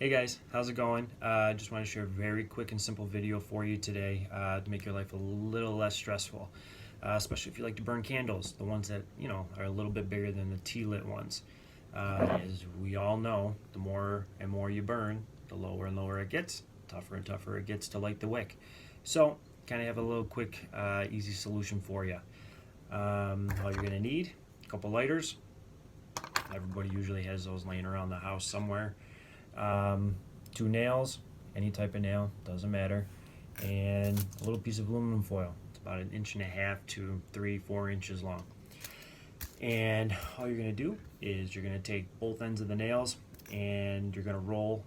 Hey guys, how's it going? I just want to share a very quick and simple video for you today to make your life a little less stressful, especially if you like to burn candles, the ones that, are a little bit bigger than the tea lit ones. As we all know, the more and more you burn, the lower and lower it gets, tougher and tougher it gets to light the wick. So, kind of have a little quick, easy solution for you. All you're going to need, a couple lighters. Everybody usually has those laying around the house somewhere. 2 nails, any type of nail, doesn't matter, and a little piece of aluminum foil. It's about 1.5 to 4 inches long. And all you're going to do is you're going to take both ends of the nails and you're going to roll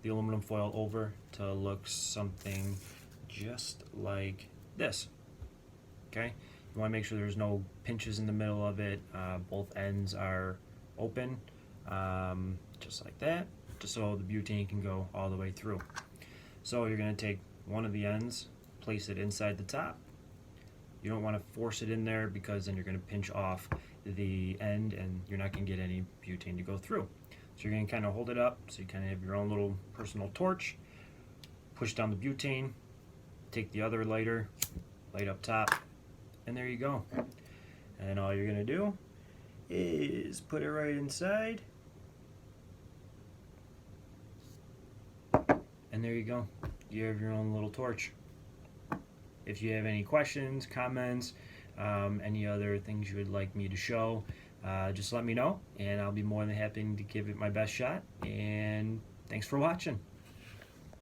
the aluminum foil over to look something just like this. Okay, you want to make sure there's no pinches in the middle of it. Both ends are open, just like that, just so the butane can go all the way through. So you're going to take one of the ends, place it inside the top. You don't want to force it in there because then you're going to pinch off the end and you're not going to get any butane to go through. So you're going to kind of hold it up so you kind of have your own little personal torch. Push down the butane, take the other lighter, light up top, and there you go. And all you're going to do is put it right inside. And there you go. You have your own little torch. If you have any questions, comments, any other things you would like me to show, just let me know, and I'll be more than happy to give it my best shot. And thanks for watching.